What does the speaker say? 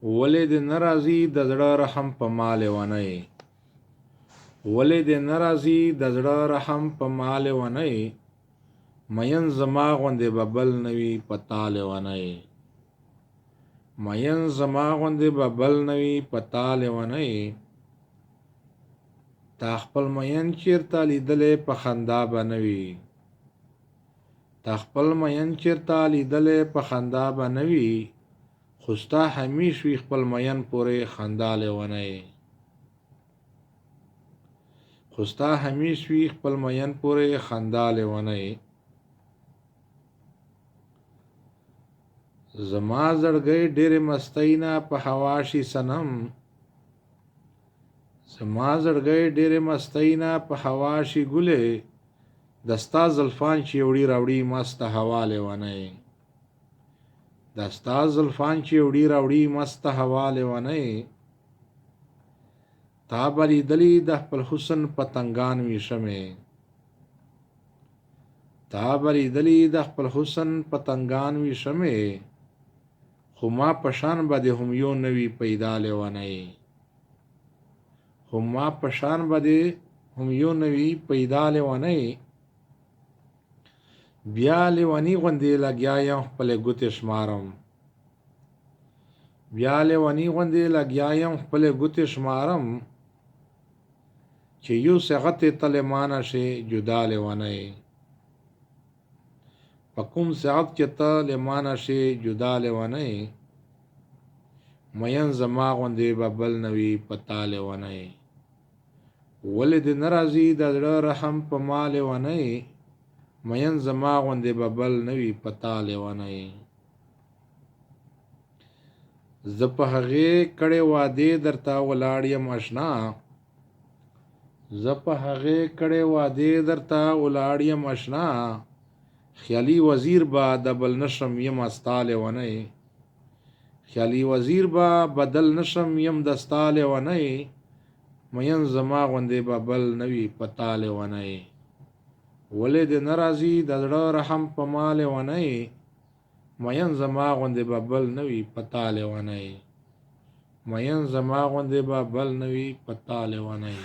ولې دې نه راځي د زړه رحم په ما لیونۍ ولې دې نه راځي د زړه رحم په ما لیونۍ مین زما غوندې به بل نه وي په تا لیونۍ مین زما غوندې به بل نه وي په تا لیونۍ تا خپل مین چېرته لیدلی په خندا به نه وي تا خپل مین چېرته لیدلی په خندا به نه وي خو ستا همیش وي خپل مین پورې خندا لیونۍ خو ستا همیش وي خپل مین پورې خندا لیونۍ زما زړګی ډېرې مستۍ نه په هوا شي صنم زما زړګی ډېرې مستۍ نه په هوا شي ګلې د ستا زلفان چې وړي راوړي مسته هوا لیونۍ د ستا زلفان چې وړي راوړي مسته هوا لیونۍ تا به لیدلي د خپل حسن پتنګان ویشمې تا به لیدلي د خپل حسن پتنګان ویشمې خو ما په شان به دې هم یو نوي پیدا لیونۍ خو ما په شان به دې هم یو نوي پیدا لیونۍ بیا لیونی غوندې لګیا یم خپلې ګوتې شمارم بیا لیونی غوندې لګیا یم خپلې ګوتې شمارم چې یو ساعت تل مانه شي جدا لیونۍ په کوم ساعت چې ته له مانه شي جدا لیونۍ مین زما غوندې به بل نه وي په تا لیونۍ ولې دې نه راځي د زړه رحم په ما لیونۍ مین زما غوندې به بل نه وي په تا لیونۍ زه په هغې کړې وعدې درته ولاړ یم اشنا زه په هغې کړې وعدې درته ولاړ یم اشنا خیالي وزیر به د بل نشم یم ستا لیونۍ خیالي وزیر به بدل نشم یم د ستا لیونۍ مین زما غوندې به بل نه وي په تا لیونۍ ولې دې نه راځي د زړه رحم په ما لیونۍ مین زما غوندې به بل نه وي په تا لیونۍ مین زما غوندې به بل نه وي په تا لیونۍ